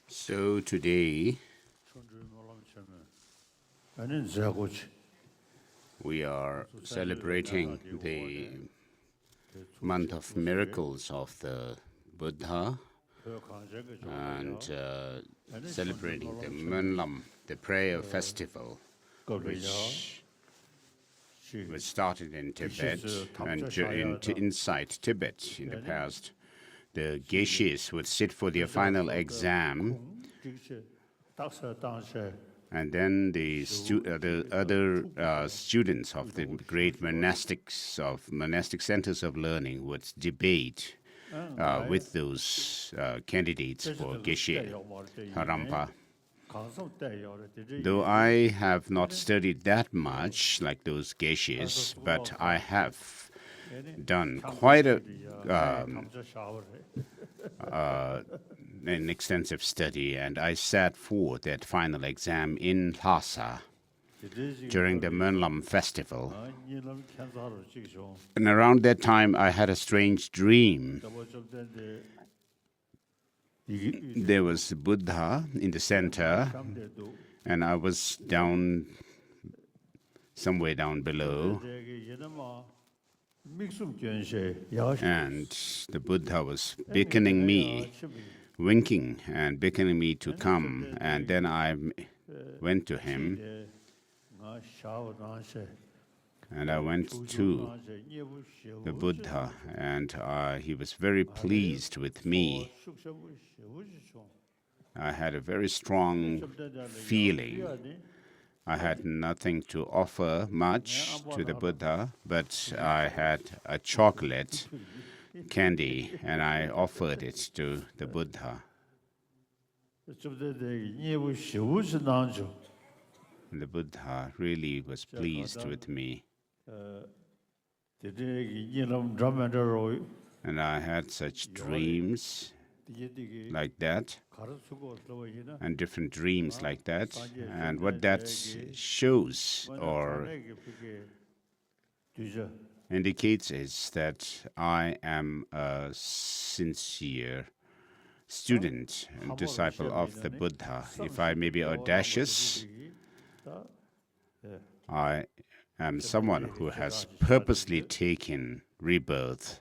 So today we are celebrating the month of miracles of the Buddha and celebrating the Mönlam, the prayer festival, which was started in Tibet and inside Tibet in the past. The geishis would sit for their final exam, and then the other students of the great monastic centers of learning would debate with those candidates for Geshe Harampa. Though I have not studied that much like those geishis, but I have done quite an extensive study, and I sat for that final exam in Lhasa during the Mönlam festival. And around that time, I had a strange dream. There was Buddha in the center, and I was somewhere down below. And the Buddha was beckoning me, winking and beckoning me to come. And then I went to him, and I went to the Buddha, and he was very pleased with me. I had a very strong feeling. I had nothing to offer much to the Buddha, but I had a chocolate candy, and I offered it to the Buddha. And the Buddha really was pleased with me. And I had such dreams like that, and different dreams like that. And what that shows or indicates is that I am a sincere student and disciple of the Buddha. If I may be audacious, I am someone who has purposely taken rebirth,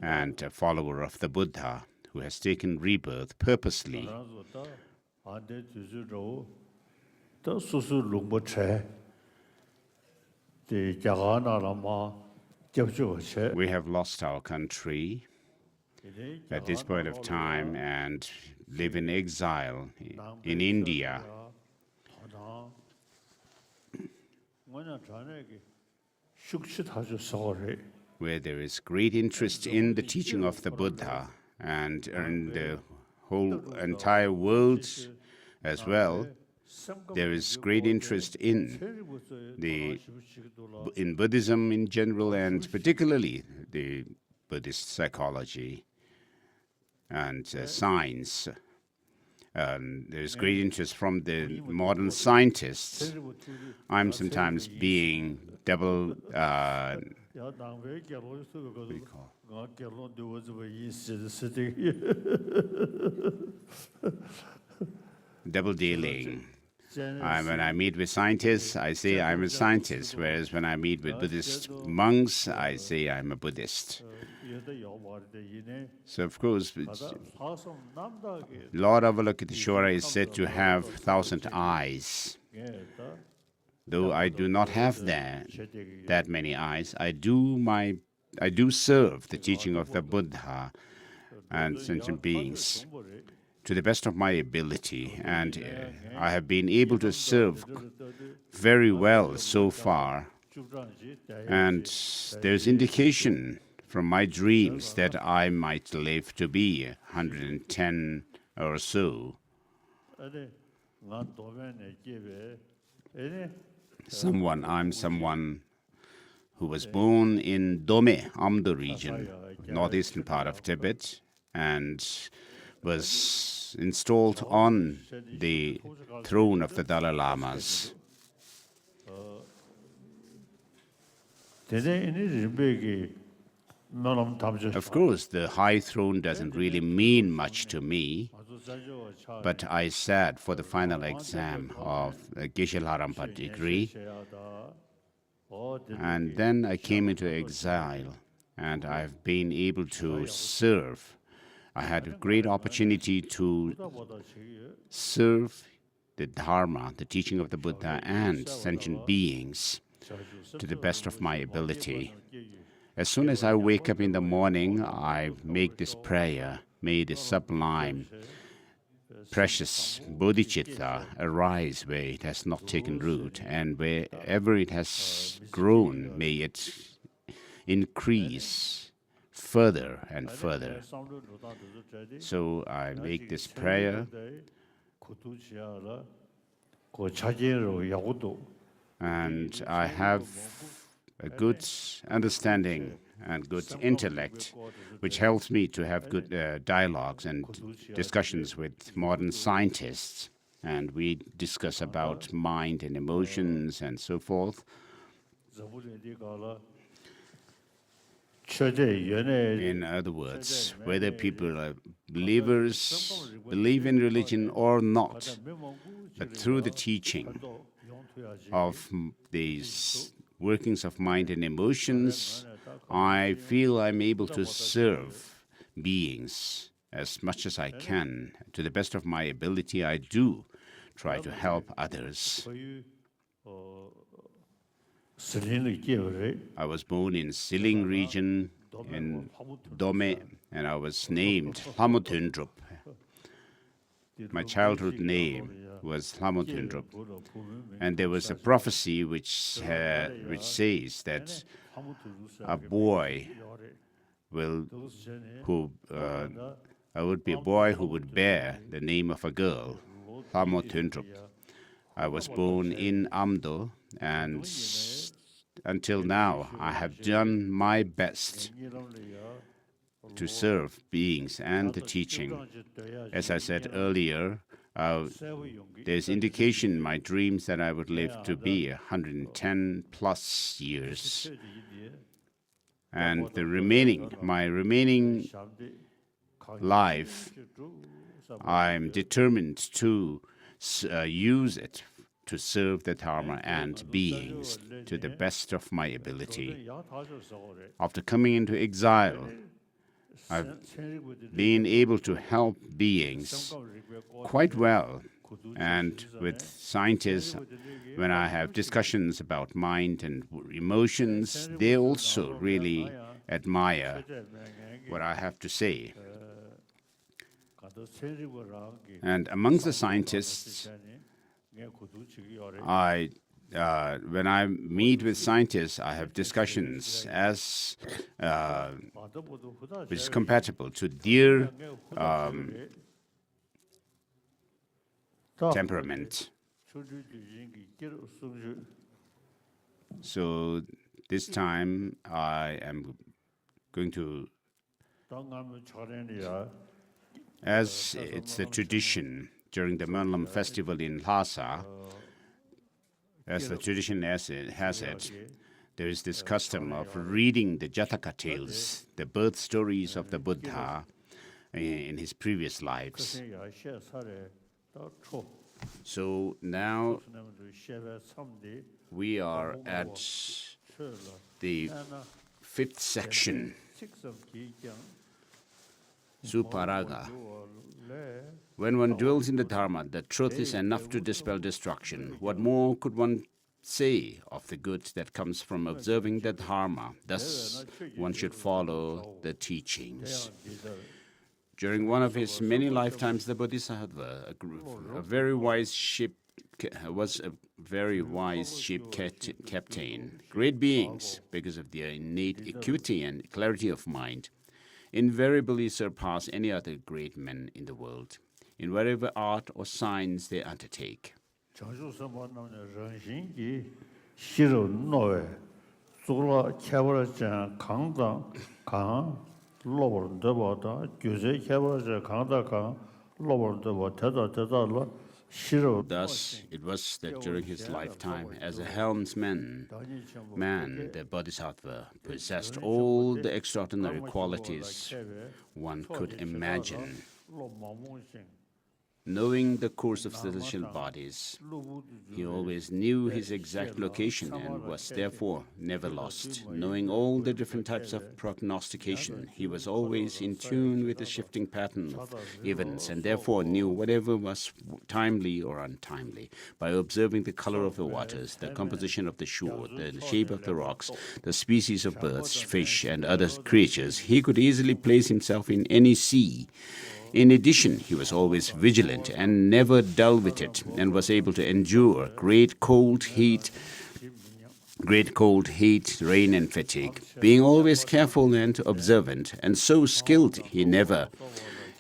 and a follower of the Buddha who has taken rebirth purposely. We have lost our country at this point of time and live in exile in India. Where there is great interest in the teaching of the Buddha, and in the whole entire world as well, there is great interest in Buddhism in general, and particularly the Buddhist psychology and science. There is great interest from the modern scientists. I'm sometimes being double dealing. When I meet with scientists, I say I'm a scientist, whereas when I meet with Buddhist monks, I say I'm a Buddhist. So, of course, Lord Avalokiteshvara is said to have 1,000 eyes. Though I do not have that many eyes, I do serve the teaching of the Buddha and sentient beings to the best of my ability, and I have been able to serve very well so far. And there's indication from my dreams that I might live to be 110 or so. I'm someone who was born in Dome, Amdo region, northeastern part of Tibet, and was installed on the throne of the Dalai Lamas. Of course, the high throne doesn't really mean much to me, but I sat for the final exam of the Geshe Larampa degree, and then I came into exile, and I've been able to serve. I had a great opportunity to serve the Dharma, the teaching of the Buddha, and sentient beings to the best of my ability. As soon as I wake up in the morning, I make this prayer: may the sublime, precious bodhicitta arise where it has not taken root, and wherever it has grown, may it increase further and further. So I make this prayer, and I have a good understanding and good intellect, which helps me to have good dialogues and discussions with modern scientists. And we discuss about mind and emotions and so forth. In other words, whether people are believers, believe in religion or not, but through the teaching of these workings of mind and emotions, I feel I'm able to serve beings as much as I can. To the best of my ability, I do try to help others. I was born in Siling region in Dome, and I was named Lama. My childhood name was Lama. And there was a prophecy which says that a boy I would be a boy who would bear the name of a girl, Lama. I was born in Amdo, and until now I have done my best to serve beings and the teaching. As I said earlier, there's indication in my dreams that I would live to be 110 plus years. And my remaining life, I'm determined to use it to serve the Dharma and beings to the best of my ability. After coming into exile, I've been able to help beings quite well. And with scientists, when I have discussions about mind and emotions, they also really admire what I have to say. And amongst the scientists, when I meet with scientists, I have discussions which is compatible to their temperament. So this time I am going to, as it's the tradition during the Mönlam festival in Lhasa, as the tradition has it, there is this custom of reading the Jataka tales, the birth stories of the Buddha in his previous lives. So now we are at the fifth section, Suparaga. When one dwells in the Dharma, the truth is enough to dispel destruction. What more could one say of the good that comes from observing the Dharma? Thus, one should follow the teachings. During one of his many lifetimes, the Bodhisattva, a very wise ship captain. Great beings, because of their innate acuity and clarity of mind, invariably surpass any other great men in the world, in whatever art or science they undertake. Thus, it was that during his lifetime as a helmsman, the Bodhisattva possessed all the extraordinary qualities one could imagine. Knowing the course of celestial bodies, he always knew his exact location and was therefore never lost. Knowing all the different types of prognostication, he was always in tune with the shifting pattern of events and therefore knew whatever was timely or untimely. By observing the color of the waters, the composition of the shore, the shape of the rocks, the species of birds, fish, and other creatures, he could easily place himself in any sea. In addition, he was always vigilant and never dull-witted, and was able to endure great cold, heat, rain, and fatigue. Being always careful and observant, and so skilled, he never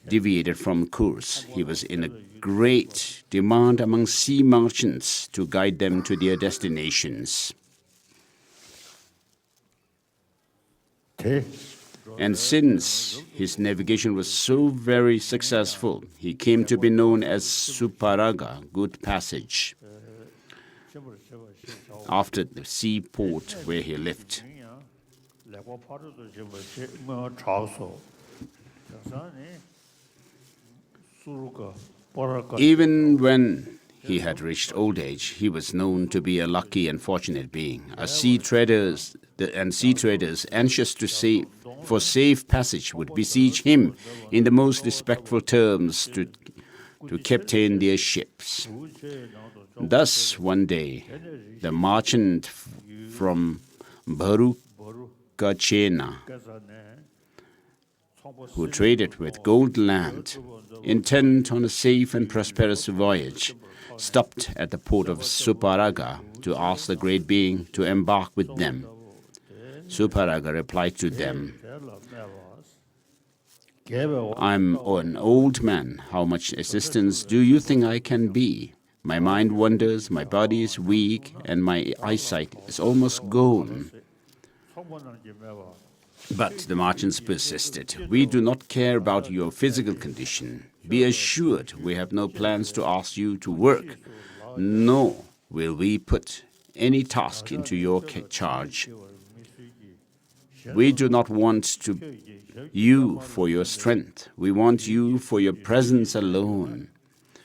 deviated from course. He was in a great demand among sea merchants to guide them to their destinations. And since his navigation was so very successful, he came to be known as Suparaga, good passage, after the seaport where he lived. Even when he had reached old age, he was known to be a lucky and fortunate being. Sea traders anxious for safe passage would beseech him in the most respectful terms to captain their ships. Thus, one day, the merchant from Bharukachena, who traded with gold land, intent on a safe and prosperous voyage, stopped at the port of Suparaga to ask the great being to embark with them. Suparaga replied to them, "I'm an old man. How much assistance do you think I can be? My mind wanders, my body is weak, and my eyesight is almost gone." But the merchants persisted. "We do not care about your physical condition. Be assured we have no plans to ask you to work, nor will we put any task into your charge. We do not want you for your strength. We want you for your presence alone.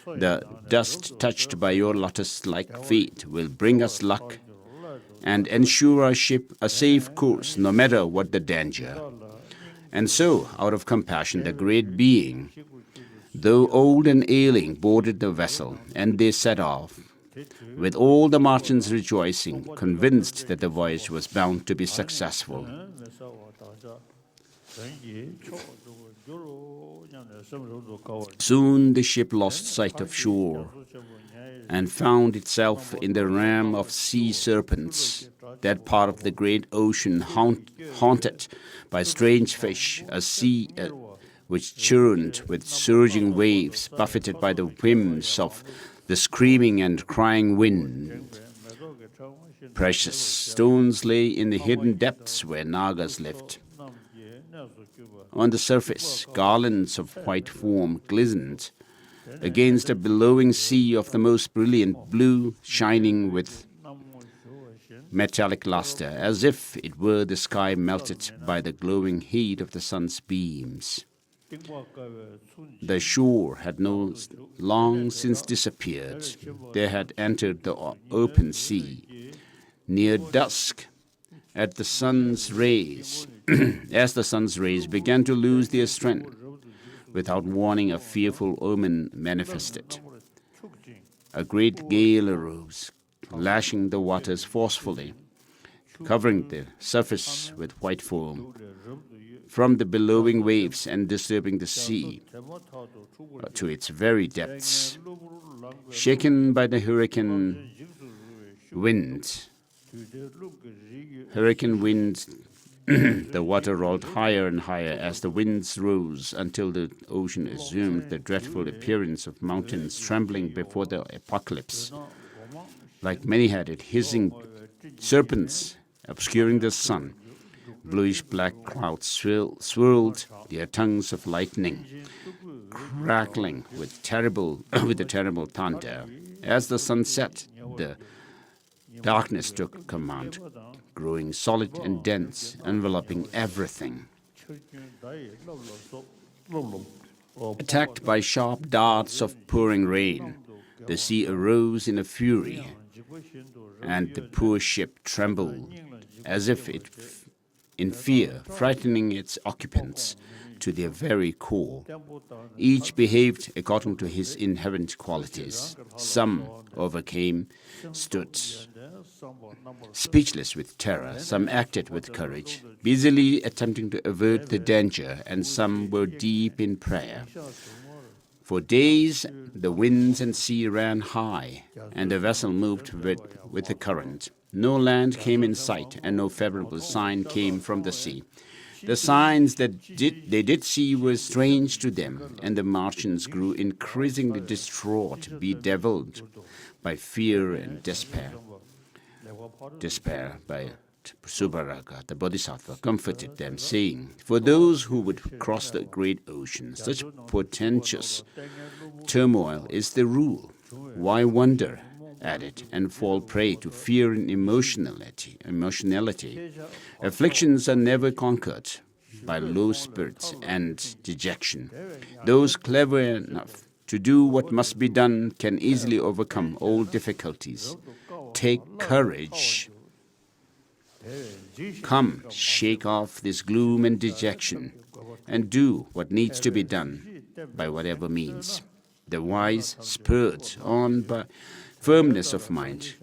The dust touched by your lotus-like feet will bring us luck and ensure our ship a safe course, no matter what the danger." And so, out of compassion, the great being, though old and ailing, boarded the vessel, and they set off, with all the merchants rejoicing, convinced that the voyage was bound to be successful. Soon the ship lost sight of shore and found itself in the realm of sea serpents, that part of the great ocean haunted by strange fish, a sea which churned with surging waves, buffeted by the whims of the screaming and crying wind. Precious stones lay in the hidden depths where Nagas lived. On the surface, garlands of white foam glistened against a billowing sea of the most brilliant blue, shining with metallic luster, as if it were the sky melted by the glowing heat of the sun's beams. The shore had long since disappeared. They had entered the open sea. Near dusk, as the sun's rays began to lose their strength, without warning, a fearful omen manifested. A great gale arose, lashing the waters forcefully, covering the surface with white foam from the billowing waves and disturbing the sea to its very depths. Shaken by the hurricane wind, the water rolled higher and higher as the winds rose, until the ocean assumed the dreadful appearance of mountains trembling before the apocalypse, like many-headed, hissing serpents obscuring the sun. Bluish-black clouds swirled their tongues of lightning. crackling with with a terrible thunder. As the sun set, the darkness took command, growing solid and dense, enveloping everything. Attacked by sharp darts of pouring rain, the sea arose in a fury, and the poor ship trembled as if in fear, frightening its occupants to their very core. Each behaved according to his inherent qualities. Some overcame, stood speechless with terror. Some acted with courage, busily attempting to avert the danger, and some were deep in prayer. For days, the winds and sea ran high, and the vessel moved with the current. No land came in sight, and no favorable sign came from the sea. The signs that they did see were strange to them, and the Martians grew increasingly distraught, bedeviled by fear and despair. By Subharaga, the Bodhisattva, comforted them, saying, "For those who would cross the great ocean, such portentous turmoil is the rule. Why wonder at it and fall prey to fear and emotionality? Afflictions are never conquered by low spirits and dejection. Those clever enough to do what must be done can easily overcome all difficulties. Take courage. Come, shake off this gloom and dejection, and do what needs to be done by whatever means." The wise, spurred on by firmness of mind,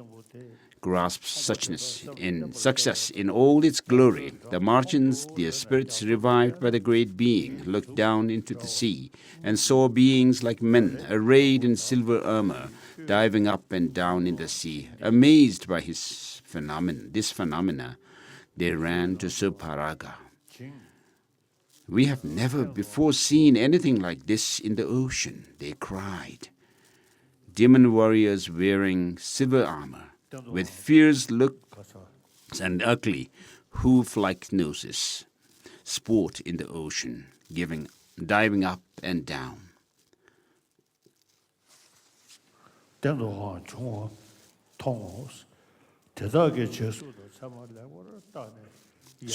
grasps success in all its glory. The Martians, their spirits revived by the great being, looked down into the sea and saw beings like men, arrayed in silver armor, diving up and down in the sea. Amazed by this phenomena, they ran to Subharaga. "We have never before seen anything like this in the ocean," they cried. Demon warriors wearing silver armor, with fierce looks and ugly hoof-like noses, sport in the ocean, diving up and down.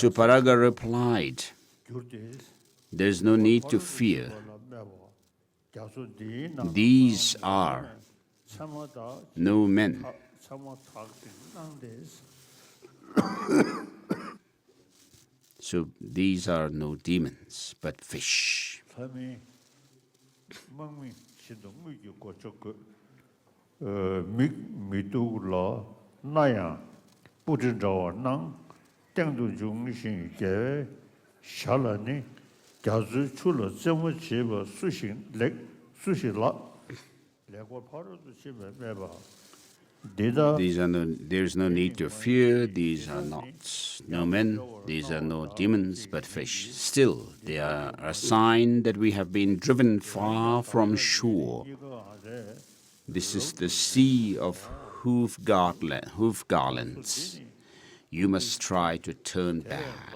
Subharaga replied, "There is no need to fear. These are no men. So these are no demons, but fish." There is no need to fear. These are no men. These are no demons, but fish. Still, they are a sign that we have been driven far from shore. This is the sea of hoof garlands. You must try to turn back.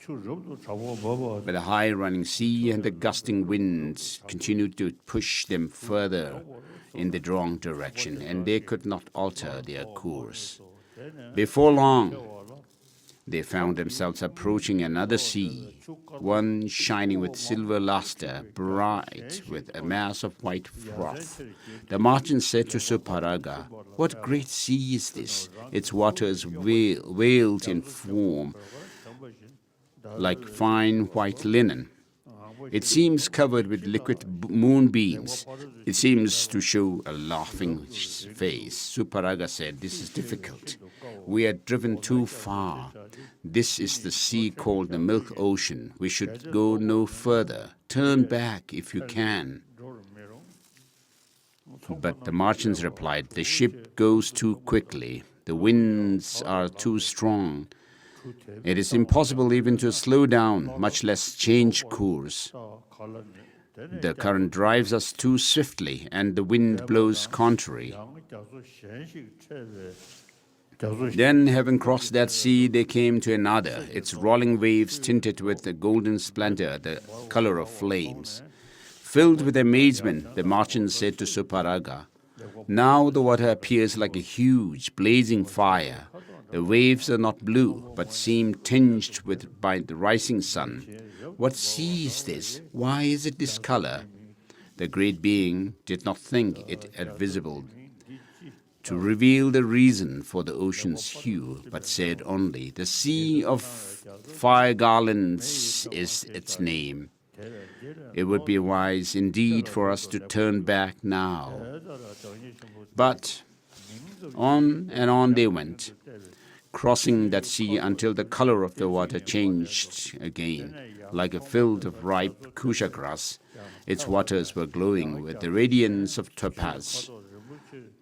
But the high-running sea and the gusting winds continued to push them further in the wrong direction, and they could not alter their course. Before long, they found themselves approaching another sea, one shining with silver luster, bright with a mass of white froth. The merchant said to Subharaga, "What great sea is this? Its waters veiled in foam, like fine white linen. It seems covered with liquid moonbeams. It seems to show a laughing face." Subharaga said, "This is difficult. We are driven too far. This is the sea called the Milk Ocean. We should go no further. Turn back if you can." But the merchants replied, "The ship goes too quickly. The winds are too strong. It is impossible even to slow down, much less change course. The current drives us too swiftly, and the wind blows contrary. Then, having crossed that sea, they came to another, its rolling waves tinted with the golden splendor, the color of flames. Filled with amazement, the merchant said to Suparaga, "Now the water appears like a huge, blazing fire. The waves are not blue, but seem tinged by the rising sun. What sea is this? Why is it this color?" The great being did not think it advisable to reveal the reason for the ocean's hue, but said only, "The sea of fire garlands is its name. It would be wise indeed for us to turn back now." But on and on they went, crossing that sea until the color of the water changed again, like a field of ripe kusha grass. Its waters were glowing with the radiance of topaz.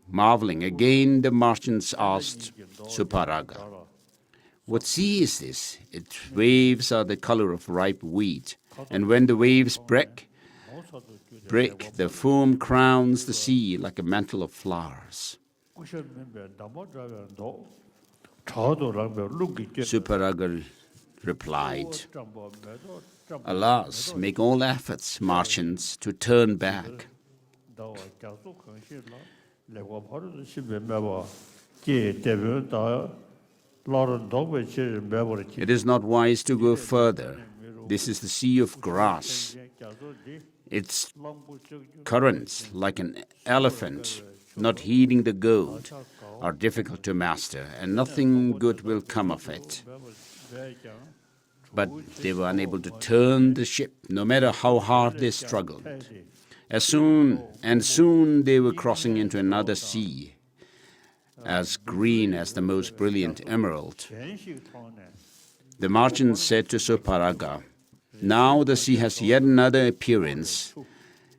Marveling again, the merchants asked Suparaga, "What sea is this? Its waves are the color of ripe wheat, and when the waves break, the foam crowns the sea like a mantle of flowers." Suparaga replied, "Alas, make all efforts, merchants, to turn back. It is not wise to go further. This is the sea of grass. Its currents, like an elephant not heeding the goad, are difficult to master, and nothing good will come of it." But they were unable to turn the ship, no matter how hard they struggled. Soon they were crossing into another sea, as green as the most brilliant emerald. The merchant said to Suparaga, "Now the sea has yet another appearance.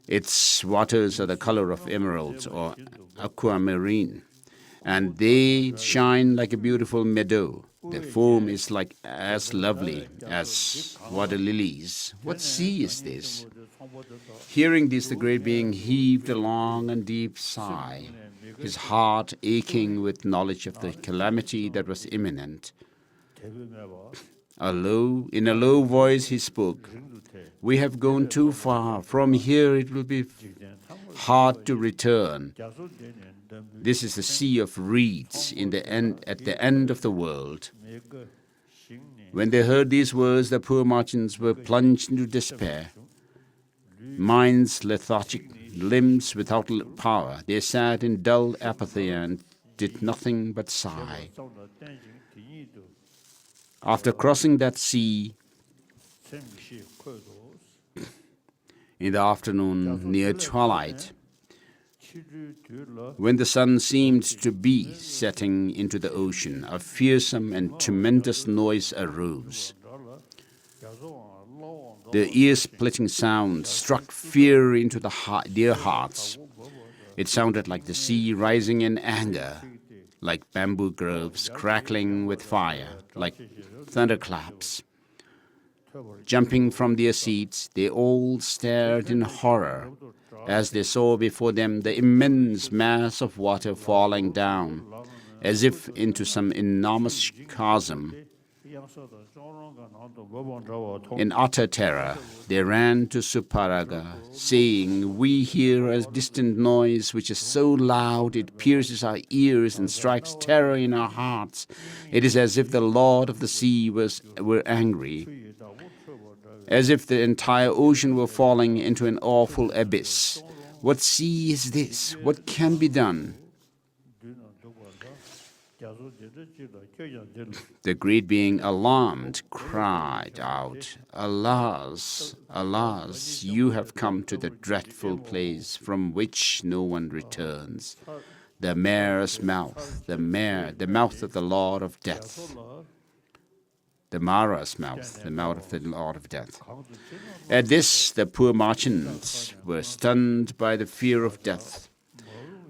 Its waters are the color of emeralds or aquamarine, and they shine like a beautiful meadow. The foam is as lovely as water lilies. What sea is this?" Hearing this, the great being heaved a long and deep sigh, his heart aching with knowledge of the calamity that was imminent. In a low voice he spoke, "We have gone too far. From here it will be hard to return. This is the sea of reeds at the end of the world." When they heard these words, the poor merchants were plunged into despair. Minds lethargic, limbs without power, they sat in dull apathy and did nothing but sigh. After crossing that sea, in the afternoon near twilight, when the sun seemed to be setting into the ocean, a fearsome and tremendous noise arose. The ear-splitting sound struck fear into their hearts. It sounded like the sea rising in anger, like bamboo groves crackling with fire, like thunderclaps. Jumping from their seats, they all stared in horror as they saw before them the immense mass of water falling down, as if into some enormous chasm. In utter terror, they ran to Suparaga, saying, "We hear a distant noise which is so loud it pierces our ears and strikes terror in our hearts. It is as if the Lord of the sea were angry, as if the entire ocean were falling into an awful abyss. What sea is this? What can be done?" The great being, alarmed, cried out, "Alas, alas, you have come to the dreadful place from which no one returns, the mare's mouth, the mouth of the Lord of Death." The Mara's mouth, the mouth of the Lord of Death. At this, the poor merchants were stunned by the fear of death.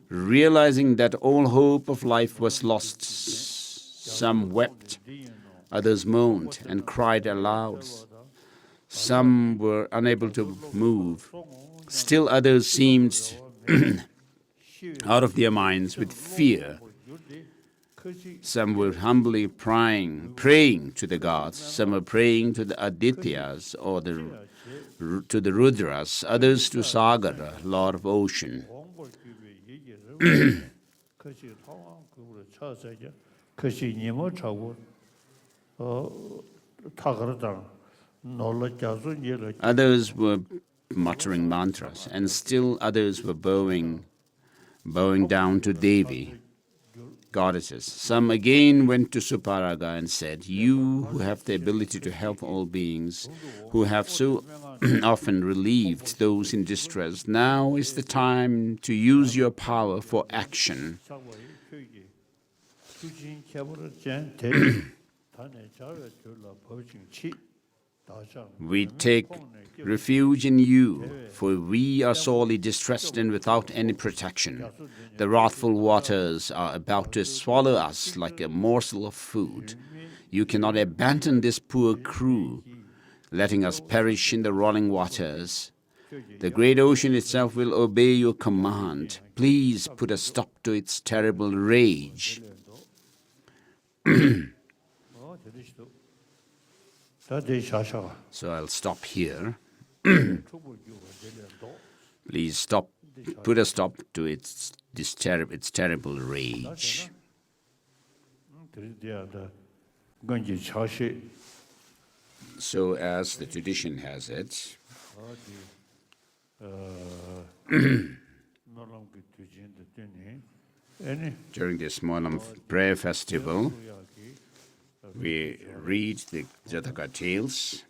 Realizing that all hope of life was lost, some wept, others moaned and cried aloud. Some were unable to move. Still others seemed out of their minds with fear. Some were humbly praying to the gods. Some were praying to the Adityas or to the Rudras. Others to Sagara, Lord of Ocean. Others were muttering mantras, and still others were bowing down to Devi, goddesses. Some again went to Suparaga and said, "You who have the ability to help all beings, who have so often relieved those in distress, now is the time to use your power for action." We take refuge in you, for we are sorely distressed and without any protection. The wrathful waters are about to swallow us like a morsel of food. You cannot abandon this poor crew, letting us perish in the rolling waters. The great ocean itself will obey your command. Please put a stop to its terrible rage. So I'll stop here. Please put a stop to its terrible rage. So as the tradition has it, during this Molam prayer festival, we read the Jataka tales